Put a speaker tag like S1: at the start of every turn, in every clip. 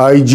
S1: IG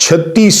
S1: 36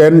S1: 10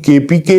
S1: KPK,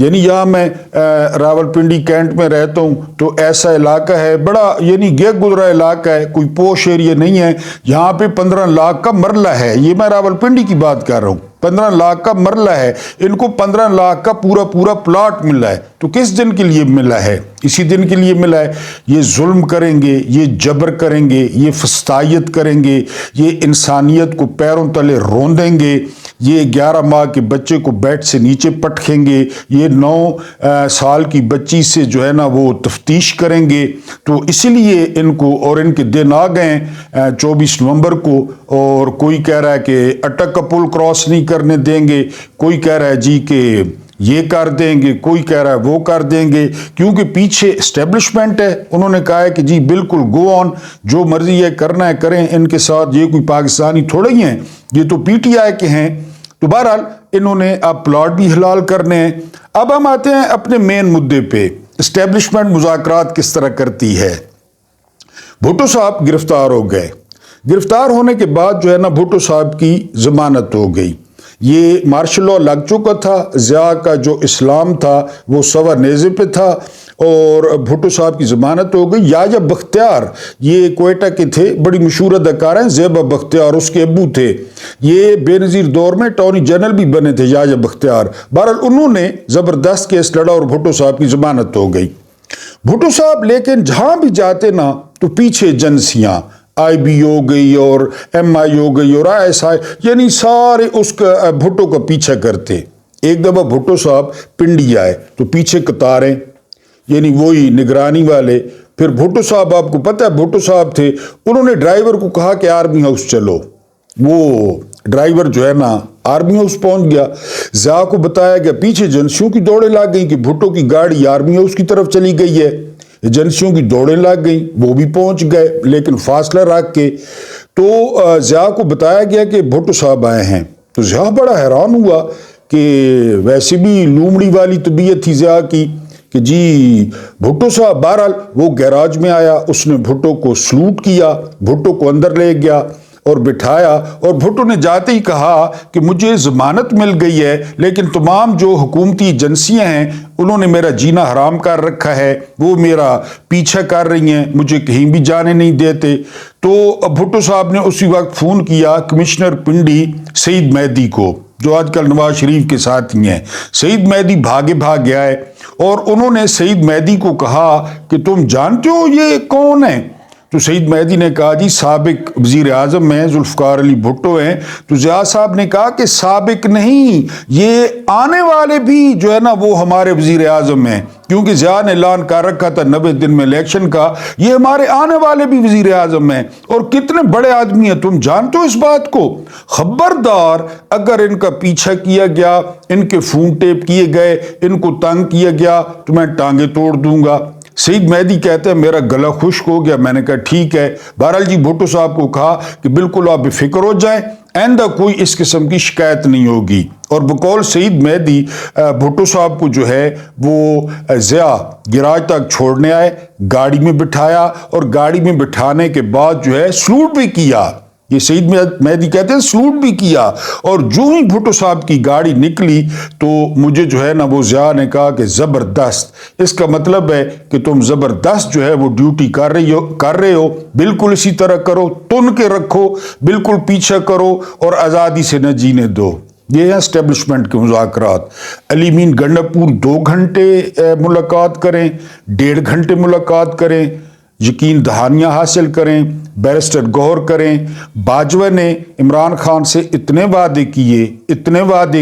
S1: یعنی یہاں میں راولپنڈی کینٹ میں رہتا ہوں تو ایسا علاقہ ہے بڑا یعنی گیگ گزرا علاقہ ہے، کوئی پوش ایریا نہیں ہے، یہاں پہ 15 لاکھ کا مرلہ ہے، یہ میں راولپنڈی کی بات کر رہا ہوں، 15 لاکھ کا مرلہ ہے، ان کو 15 لاکھ کا پورا پلاٹ ملا ہے، تو کس دن کے لیے ملا ہے؟ اسی دن کے لیے ملا ہے۔ یہ ظلم کریں گے، یہ جبر کریں گے، یہ فسطائیت کریں گے، یہ انسانیت کو پیروں تلے روندیں گے، یہ 11 ماہ کے بچے کو بیڈ سے نیچے پٹکیں گے، یہ 9 سال کی بچی سے جو ہے نا وہ تفتیش کریں گے، تو اسی لیے ان کو اور ان کے دن آ گئے 24 نومبر کو، اور کوئی کہہ رہا ہے کہ اٹک کا پل کراس نہیں کرنے دیں گے، کوئی کہہ رہا ہے جی کہ یہ کر دیں گے، کوئی کہہ رہا ہے وہ کر دیں گے، کیونکہ پیچھے اسٹیبلشمنٹ ہے، انہوں نے کہا ہے کہ جی بالکل گو آن، جو مرضی ہے کرنا ہے کریں، ان کے ساتھ یہ کوئی پاکستانی تھوڑے ہی ہیں، یہ تو پی ٹی آئی کے ہیں۔ تو بہرحال انہوں نے اب پلاٹ بھی حلال کرنے ہیں۔ اب ہم آتے ہیں اپنے مین مدعے پہ، اسٹیبلشمنٹ مذاکرات کس طرح کرتی ہے۔ بھٹو صاحب گرفتار ہو گئے، گرفتار ہونے کے بعد جو ہے نا بھٹو صاحب کی ضمانت ہو گئی، یہ مارشل لاء لگ چکا تھا، ضیاء کا جو اسلام تھا وہ سوا نیزے پہ تھا، اور بھٹو صاحب کی ضمانت ہو گئی۔ یحییٰ بختیار یہ کوئٹہ کے تھے، بڑی مشہور اداکار ہیں، زیبا بختیار اس کے ابو تھے، یہ بے نظیر دور میں اٹارنی جنرل بھی بنے تھے یحییٰ بختیار، بہرحال انہوں نے زبردست کیس لڑا اور بھٹو صاحب کی ضمانت ہو گئی۔ بھٹو صاحب لیکن جہاں بھی جاتے نا تو پیچھے ایجنسیاں آئی بی ہو گئی اور ایم آئی ہو گئی اور آئی ایس آئی، یعنی سارے اس کا بھٹو کا پیچھا کرتے۔ ایک دفعہ بھٹو صاحب پنڈی آئے تو پیچھے قطاریں، یعنی وہی نگرانی والے۔ پھر بھٹو صاحب، آپ کو پتہ ہے بھٹو صاحب تھے، انہوں نے ڈرائیور کو کہا کہ آرمی ہاؤس چلو، وہ ڈرائیور جو ہے نا آرمی ہاؤس پہنچ گیا، ضیاء کو بتایا گیا، پیچھے ایجنسیوں کی دوڑیں لگ گئی کہ بھٹو کی گاڑی آرمی ہاؤس کی طرف چلی گئی ہے، ایجنسیوں کی دوڑیں لگ گئیں، وہ بھی پہنچ گئے لیکن فاصلہ رکھ کے، تو ضیاء کو بتایا گیا کہ بھٹو صاحب آئے ہیں، تو ضیاء بڑا حیران ہوا کہ ویسے بھی لومڑی والی طبیعت تھی ضیاء کی کہ جی بھٹو صاحب۔ بہرحال وہ گیراج میں آیا، اس نے بھٹو کو سلوٹ کیا، بھٹو کو اندر لے گیا اور بٹھایا، اور بھٹو نے جاتے ہی کہا کہ مجھے ضمانت مل گئی ہے لیکن تمام جو حکومتی ایجنسیاں ہیں انہوں نے میرا جینا حرام کر رکھا ہے، وہ میرا پیچھا کر رہی ہیں، مجھے کہیں بھی جانے نہیں دیتے۔ تو بھٹو صاحب نے اسی وقت فون کیا کمشنر پنڈی سعید مہدی کو، جو آج کل نواز شریف کے ساتھ ہی ہیں۔ سعید مہدی بھاگ گیا ہے، اور انہوں نے سعید مہدی کو کہا کہ تم جانتے ہو یہ کون ہے؟ تو سعید مہدی نے کہا جی سابق وزیر اعظم ہیں، ذوالفقار علی بھٹو ہیں۔ تو ضیاء صاحب نے کہا کہ سابق نہیں، یہ آنے والے بھی جو ہے نا وہ ہمارے وزیر اعظم ہیں، کیونکہ ضیاء نے اعلان کر رکھا تھا 90 دن میں الیکشن کا، یہ ہمارے آنے والے بھی وزیر اعظم ہیں، اور کتنے بڑے آدمی ہیں، تم جانتے ہو اس بات کو؟ خبردار اگر ان کا پیچھا کیا گیا، ان کے فون ٹیپ کیے گئے، ان کو تنگ کیا گیا تو میں ٹانگیں توڑ دوں گا۔ سعید مہدی کہتے ہیں میرا گلا خشک ہو گیا، میں نے کہا ٹھیک ہے۔ بہرحال جی بھٹو صاحب کو کہا کہ بالکل آپ بے فکر ہو جائیں، آئندہ کوئی اس قسم کی شکایت نہیں ہوگی، اور بقول سعید مہدی بھٹو صاحب کو جو ہے وہ ضیاء گراج تک چھوڑنے آئے، گاڑی میں بٹھایا، اور گاڑی میں بٹھانے کے بعد جو ہے سلوٹ بھی کیا، یہ سعید مہدی کہتے ہیں سلوٹ بھی کیا، اور جو ہی بھٹو صاحب کی گاڑی نکلی تو مجھے جو ہے نا وہ ضیاء نے کہا کہ زبردست، اس کا مطلب ہے کہ تم زبردست جو ہے وہ ڈیوٹی کر رہے ہو، بالکل اسی طرح کرو، تن کے رکھو، بالکل پیچھا کرو اور آزادی سے نہ جینے دو۔ یہ ہے اسٹیبلشمنٹ کے مذاکرات۔ علی مین گنڈاپور 2 گھنٹے ملاقات کریں، 1.5 گھنٹے ملاقات کریں، یقین دہانیاں حاصل کریں، بیرسٹر گور کریں۔ باجوہ نے عمران خان سے اتنے وعدے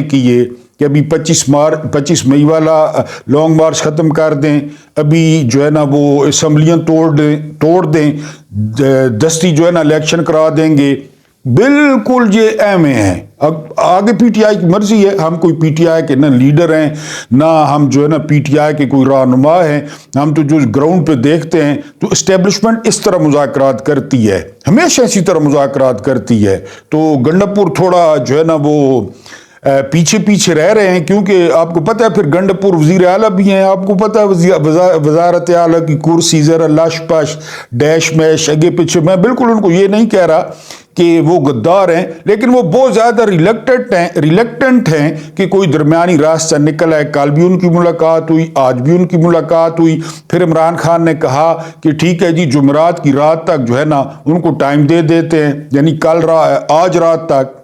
S1: کیے کہ ابھی 25 مئی والا لانگ مارچ ختم کر دیں، ابھی جو ہے نا وہ اسمبلیاں توڑ دیں، دستی جو ہے نا الیکشن کرا دیں گے، بالکل یہ اہم ہیں۔ اب آگے پی ٹی آئی کی مرضی ہے، ہم کوئی پی ٹی آئی کے نہ لیڈر ہیں، نہ ہم جو ہے نا پی ٹی آئی کے کوئی رہنما ہیں، ہم تو جو گراؤنڈ پہ دیکھتے ہیں تو اسٹیبلشمنٹ اس طرح مذاکرات کرتی ہے، ہمیشہ اسی طرح مذاکرات کرتی ہے۔ تو گنڈاپور تھوڑا جو ہے نا وہ پیچھے رہ رہے ہیں، کیونکہ آپ کو پتہ ہے پھر گنڈاپور وزیر اعلیٰ بھی ہیں، آپ کو پتہ ہے وزارت اعلیٰ کی کرسی ذرا لاش پاش ڈیش میش اگے پیچھے۔ میں بالکل ان کو یہ نہیں کہہ رہا کہ وہ غدار ہیں، لیکن وہ بہت زیادہ ریلیکٹنٹ ہیں کہ کوئی درمیانی راستہ نکل آئے۔ کل بھی ان کی ملاقات ہوئی، آج بھی ان کی ملاقات ہوئی۔ پھر عمران خان نے کہا کہ ٹھیک ہے جی، جمعرات کی رات تک جو ہے نا ان کو ٹائم دے دیتے ہیں، یعنی آج رات تک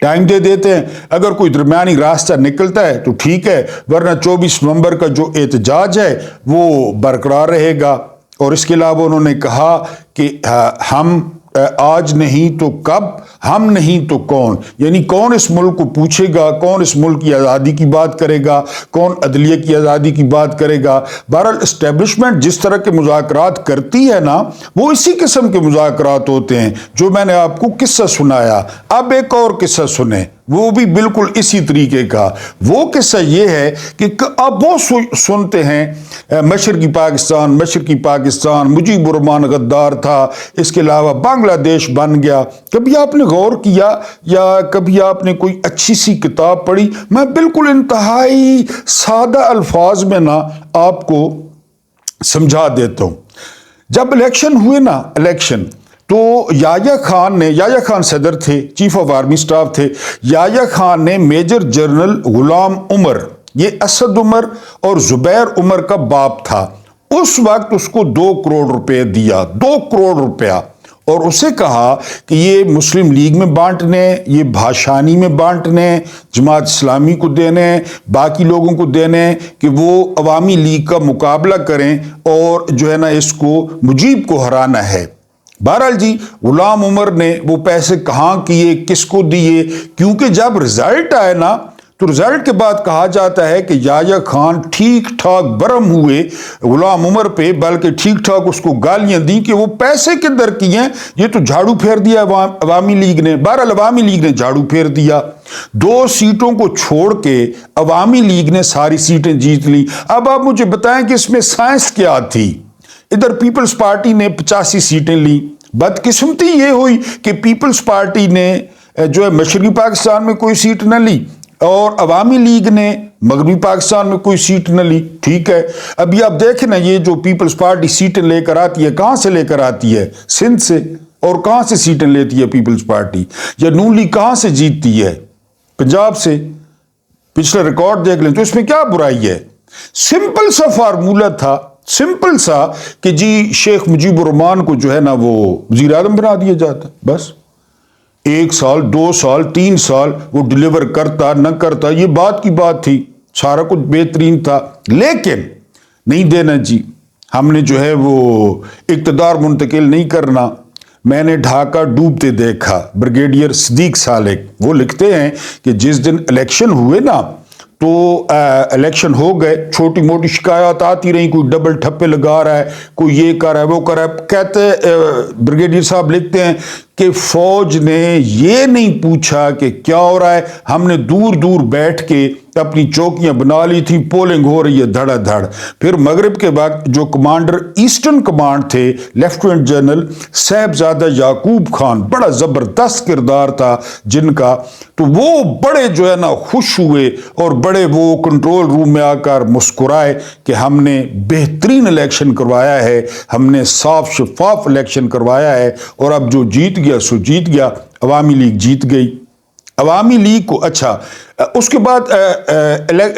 S1: ٹائم دے دیتے ہیں، اگر کوئی درمیانی راستہ نکلتا ہے تو ٹھیک ہے، ورنہ 24 نومبر کا جو احتجاج ہے وہ برقرار رہے گا۔ اور اس کے علاوہ انہوں نے کہا کہ ہم آج نہیں تو کب، ہم نہیں تو کون، یعنی کون اس ملک کو پوچھے گا، کون اس ملک کی آزادی کی بات کرے گا، کون عدلیہ کی آزادی کی بات کرے گا۔ بہرحال اسٹیبلشمنٹ جس طرح کے مذاکرات کرتی ہے نا، وہ اسی قسم کے مذاکرات ہوتے ہیں جو میں نے آپ کو قصہ سنایا۔ اب ایک اور قصہ سنیں، وہ بھی بالکل اسی طریقے کا۔ وہ قصہ یہ ہے کہ آپ بہت سنتے ہیں مشرقی پاکستان، مجیب الرحمان غدار تھا، اس کے علاوہ بنگلہ دیش بن گیا۔ کبھی آپ نے غور کیا یا کبھی آپ نے کوئی اچھی سی کتاب پڑھی؟ میں بالکل انتہائی سادہ الفاظ میں نا آپ کو سمجھا دیتا ہوں۔ جب الیکشن ہوئے نا، تو یحییٰ خان صدر تھے، چیف آف آرمی سٹاف تھے۔ یحییٰ خان نے میجر جنرل غلام عمر، یہ اسد عمر اور زبیر عمر کا باپ تھا، اس وقت اس کو 2 کروڑ روپے دیا، 2 کروڑ روپیہ، اور اسے کہا کہ یہ مسلم لیگ میں بانٹنے، یہ بھاشانی میں بانٹنے، جماعت اسلامی کو دینے، باقی لوگوں کو دینے کہ وہ عوامی لیگ کا مقابلہ کریں اور جو ہے نا اس کو مجیب کو ہرانا ہے۔ بہرحال جی، غلام عمر نے وہ پیسے کہاں کیے، کس کو دیے؟ کیونکہ جب رزلٹ آئے نا، تو رزلٹ کے بعد کہا جاتا ہے کہ یحییٰ خان ٹھیک ٹھاک برہم ہوئے غلام عمر پہ، بلکہ ٹھیک ٹھاک اس کو گالیاں دیں کہ وہ پیسے کدھر کیے ہیں، یہ تو جھاڑو پھیر دیا عوامی لیگ نے۔ بہرحال عوامی لیگ نے جھاڑو پھیر دیا، 2 سیٹوں کو چھوڑ کے عوامی لیگ نے ساری سیٹیں جیت لی۔ اب آپ مجھے بتائیں کہ اس میں سائنس کیا تھی؟ ادھر پیپلز پارٹی نے 85 سیٹیں لی، بدقسمتی یہ ہوئی کہ پیپلز پارٹی نے جو ہے مشرقی پاکستان میں کوئی سیٹ نہ لی اور عوامی لیگ نے مغربی پاکستان میں کوئی سیٹ نہ لی۔ ٹھیک ہے، ابھی آپ دیکھیں نا، یہ جو پیپلز پارٹی سیٹیں لے کر آتی ہے، کہاں سے لے کر آتی ہے؟ سندھ سے۔ اور کہاں سے سیٹیں لیتی ہے پیپلز پارٹی؟ یا نون لیگ کہاں سے جیتتی ہے؟ پنجاب سے۔ پچھلا ریکارڈ دیکھ لیں تو اس میں کیا برائی ہے؟ سمپل سا فارمولہ تھا، سمپل سا کہ جی شیخ مجیب الرحمان کو جو ہے نا وہ وزیر اعظم بنا دیا جاتا، بس 1 سال 2 سال 3 سال وہ ڈیلیور کرتا نہ کرتا، یہ بات کی بات تھی، سارا کچھ بہترین تھا، لیکن نہیں دینا جی، ہم نے جو ہے وہ اقتدار منتقل نہیں کرنا۔ میں نے ڈھاکہ ڈوبتے دیکھا، بریگیڈیئر صدیق سالک وہ لکھتے ہیں کہ جس دن الیکشن ہوئے نا، تو الیکشن ہو گئے، چھوٹی موٹی شکایات آتی رہیں، کوئی ڈبل ٹھپے لگا رہا ہے، کوئی یہ کر رہا ہے، وہ کر رہا ہے، کہتے بریگیڈیئر صاحب لکھتے ہیں کہ فوج نے یہ نہیں پوچھا کہ کیا ہو رہا ہے، ہم نے دور دور بیٹھ کے اپنی چوکیاں بنا لی تھی، پولنگ ہو رہی ہے دھڑا دھڑ۔ پھر مغرب کے وقت جو کمانڈر ایسٹرن کمانڈ تھے، لیفٹیننٹ جنرل صاحبزادہ یعقوب خان، بڑا زبردست کردار تھا جن کا، تو وہ بڑے جو ہے نا خوش ہوئے اور بڑے وہ کنٹرول روم میں آ کر مسکرائے کہ ہم نے بہترین الیکشن کروایا ہے، ہم نے صاف شفاف الیکشن کروایا ہے، اور اب جو جیت گیا سو جیت گیا، عوامی لیگ جیت گئی۔ عوامی لیگ کو اچھا، اس کے بعد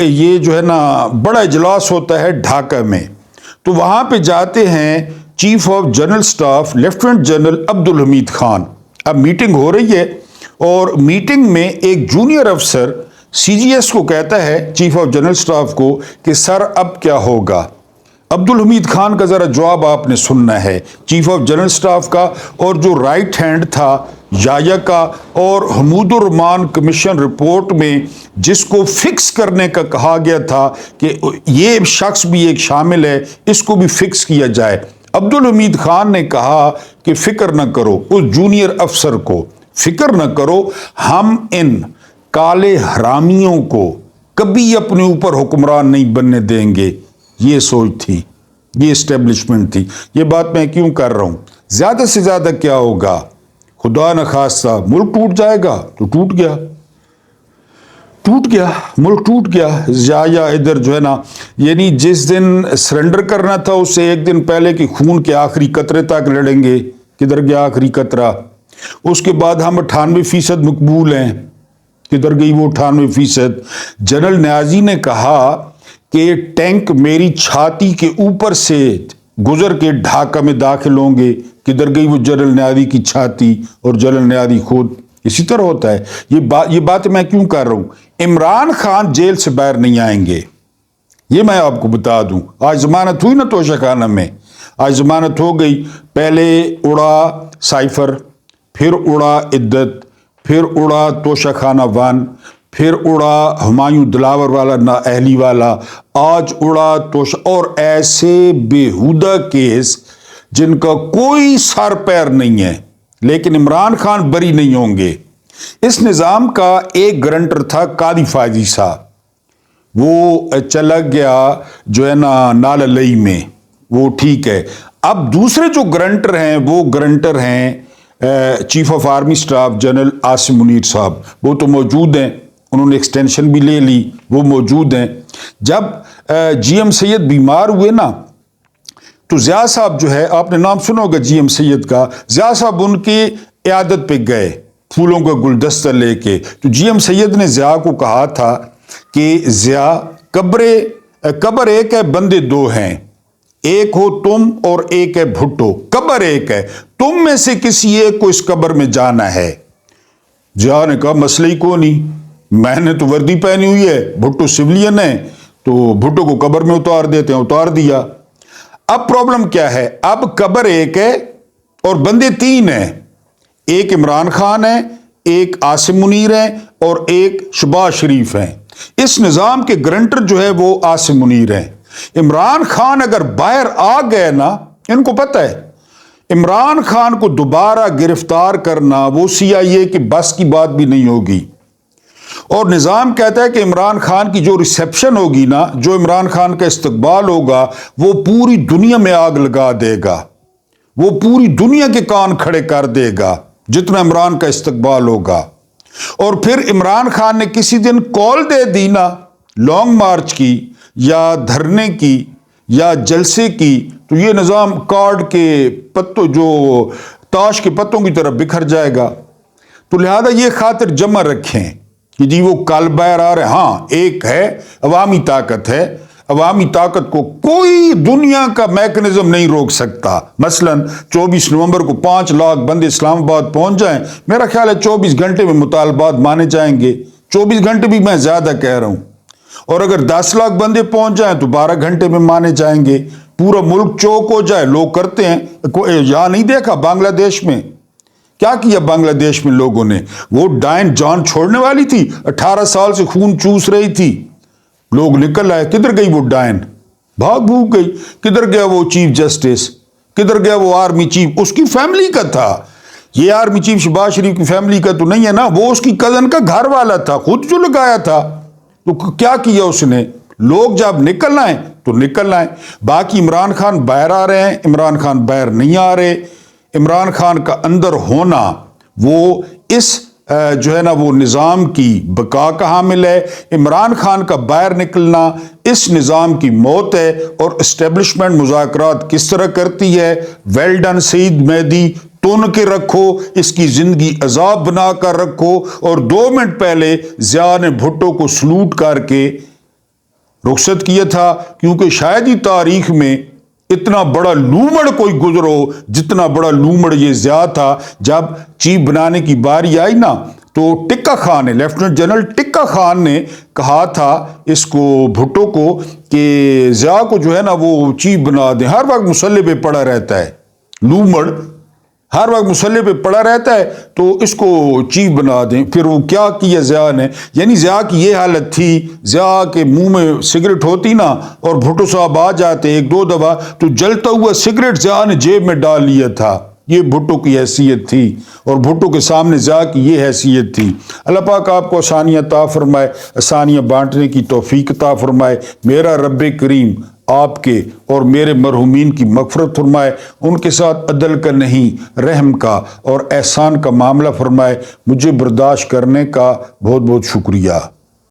S1: یہ جو ہے نا بڑا اجلاس ہوتا ہے ڈھاکہ میں، تو وہاں پہ جاتے ہیں chief of general staff lieutenant general Abdul Hamid Khan. اب میٹنگ ہو رہی ہے اور میٹنگ میں ایک جونیئر افسر سی جی ایس کو کہتا ہے، چیف آف جنرل سٹاف کو، کہ سر اب کیا ہوگا؟ عبدالحمید خان کا ذرا جواب آپ نے سننا ہے، چیف آف جنرل سٹاف کا، اور جو رائٹ ہینڈ تھا یحییٰ کا، اور حمود الرحمان کمیشن رپورٹ میں جس کو فکس کرنے کا کہا گیا تھا کہ یہ شخص بھی ایک شامل ہے، اس کو بھی فکس کیا جائے۔ عبدالحمید خان نے کہا کہ فکر نہ کرو، اس جونیئر افسر کو فکر نہ کرو، ہم ان کالے حرامیوں کو کبھی اپنے اوپر حکمران نہیں بننے دیں گے۔ یہ سوچ تھی، یہ اسٹیبلشمنٹ تھی۔ یہ بات میں کیوں کر رہا ہوں؟ زیادہ سے زیادہ کیا ہوگا؟ خدا نخواستہ ملک ٹوٹ جائے گا تو ٹوٹ گیا، ملک ٹوٹ گیا۔ یا ادھر جو ہے نا، یعنی جس دن سرنڈر کرنا تھا اس سے 1 دن پہلے کہ خون کے آخری قطرے تک لڑیں گے، کدھر گیا آخری قطرہ؟ اس کے بعد ہم 98% مقبول ہیں، کدھر گئی وہ 98%؟ جنرل نیازی نے کہا کہ ٹینک میری چھاتی کے اوپر سے گزر کے ڈھاکہ میں داخل ہوں گے، کدھر گئی وہ جنرل نیازی کی چھاتی اور جنرل نیازی خود؟ اسی طرح ہوتا ہے یہ بات میں کیوں کر رہا ہوں؟ عمران خان جیل سے باہر نہیں آئیں گے، یہ میں آپ کو بتا دوں۔ آج ضمانت ہوئی نا توشہ خانہ میں، آج ضمانت ہو گئی، پہلے اڑا سائفر، پھر اڑا عدت، پھر اڑا توشہ خانہ 1، پھر اڑا ہمایوں دلاور والا نااہلی والا، آج اڑا توشہ، اور ایسے بےہودہ کیس جن کا کوئی سر پیر نہیں ہے، لیکن عمران خان بری نہیں ہوں گے۔ اس نظام کا ایک گرنٹر تھا قاضی فائزی صاحب، وہ چلا گیا جو ہے نا ناللئی میں، وہ ٹھیک ہے۔ اب دوسرے جو گرنٹر ہیں وہ گرنٹر ہیں chief of army staff general Asim Munir صاحب، وہ تو موجود ہیں، انہوں نے ایکسٹینشن بھی لے لی، وہ موجود ہیں۔ جب جی ایم سید بیمار ہوئے نا تو ضیاء صاحب جو ہے، آپ نے نام سنا ہوگا جی ایم سید کا، ضیاء صاحب ان کی عیادت پہ گئے پھولوں کا گلدستہ لے کے، تو جی ایم سید نے ضیاء کو کہا تھا کہ ضیاء قبر ایک ہے، بندے دو ہیں، ایک ہو تم اور ایک ہے بھٹو، قبر ایک ہے، تم میں سے کسی ایک کو اس قبر میں جانا ہے۔ ضیاء نے کہا مسئلہ ہی کو نہیں، میں نے تو وردی پہنی ہوئی ہے، بھٹو سویلین ہے، تو بھٹو کو قبر میں اتار دیتے ہیں، اتار دیا۔ اب پرابلم کیا ہے؟ اب قبر ایک ہے اور بندے تین ہیں، ایک عمران خان ہے، ایک عاصم منیر ہے اور ایک شہباز شریف ہیں۔ اس نظام کے گرنٹر جو ہے وہ عاصم منیر ہیں۔ عمران خان اگر باہر آ گئے نا، ان کو پتہ ہے عمران خان کو دوبارہ گرفتار کرنا وہ سی آئی اے کی بس کی بات بھی نہیں ہوگی، اور نظام کہتا ہے کہ عمران خان کی جو ریسیپشن ہوگی نا، جو عمران خان کا استقبال ہوگا، وہ پوری دنیا میں آگ لگا دے گا، وہ پوری دنیا کے کان کھڑے کر دے گا جتنا عمران کا استقبال ہوگا۔ اور پھر عمران خان نے کسی دن کال دے دی نا لانگ مارچ کی یا دھرنے کی یا جلسے کی، تو یہ نظام کارڈ کے پتوں، جو تاش کے پتوں کی طرف بکھر جائے گا۔ تو لہذا یہ خاطر جمع رکھیں کہ جی وہ کل باہر آ رہے، ہاں ایک ہے عوامی طاقت ہے، عوامی طاقت کو کوئی دنیا کا میکنزم نہیں روک سکتا۔ مثلا 24 نومبر کو 5 لاکھ بندے اسلام آباد پہنچ جائیں، میرا خیال ہے 24 گھنٹے میں مطالبات مانے جائیں گے، 24 گھنٹے بھی میں زیادہ کہہ رہا ہوں، اور اگر 10 لاکھ بندے پہنچ جائیں تو 12 گھنٹے میں مانے جائیں گے، پورا ملک چوک ہو جائے۔ لوگ کرتے ہیں، یہاں نہیں دیکھا بنگلہ دیش میں کیا کیا؟ بنگلہ دیش میں لوگوں نے، وہ ڈائن جان چھوڑنے والی تھی، 18 سال سے خون چوس رہی تھی، لوگ نکل آئے، کدھر گئی وہ ڈائن؟ بھاگ بھوگ گئی۔ کدھر گیا وہ چیف جسٹس؟ کدھر گیا وہ آرمی چیف؟ اس کی فیملی کا تھا، یہ آرمی چیف شہباز شریف کی فیملی کا تو نہیں ہے نا، وہ اس کی کزن کا گھر والا تھا، خود جو لگایا تھا۔ تو کیا کیا اس نے؟ لوگ جب نکل آئے تو نکل آئے۔ باقی عمران خان باہر آ رہے ہیں، عمران خان باہر نہیں آ رہے۔ عمران خان کا اندر ہونا وہ اس جو ہے نا وہ نظام کی بقا کا حامل ہے، عمران خان کا باہر نکلنا اس نظام کی موت ہے۔ اور اسٹیبلشمنٹ مذاکرات کس طرح کرتی ہے؟ ویل ڈن سعید مہدی، تن کے رکھو، اس کی زندگی عذاب بنا کر رکھو۔ اور 2 منٹ پہلے ضیاء نے بھٹو کو سلوٹ کر کے رخصت کیا تھا، کیونکہ شاید ہی تاریخ میں اتنا بڑا لومڑ کوئی گزرو جتنا بڑا لومڑ یہ ضیاء تھا۔ جب چیف بنانے کی باری آئی نا تو ٹکا خان نے، لیفٹیننٹ جنرل ٹکا خان نے کہا تھا اس کو بھٹو کو کہ ضیاء کو جو ہے نا وہ چیف بنا دیں، ہر وقت مسلح پہ پڑا رہتا ہے، لومڑ ہر وقت مسلح پہ پڑا رہتا ہے، تو اس کو چیف بنا دیں۔ پھر وہ کیا کیا ضیاء نے، یعنی ضیاء کی یہ حالت تھی، ضیاء کے منہ میں سگریٹ ہوتی نا اور بھٹو صاحب آ جاتے 1-2 دفعہ تو جلتا ہوا سگریٹ ضیاء نے جیب میں ڈال لیا تھا۔ یہ بھٹو کی حیثیت تھی، اور بھٹو کے سامنے ضیاء کی یہ حیثیت تھی۔ اللہ پاک آپ کو آسانیاں عطا فرمائے، آسانیاں بانٹنے کی توفیق عطا فرمائے۔ میرا رب کریم آپ کے اور میرے مرحومین کی مغفرت فرمائے، ان کے ساتھ عدل کا نہیں رحم کا اور احسان کا معاملہ فرمائے۔ مجھے برداشت کرنے کا بہت بہت شکریہ۔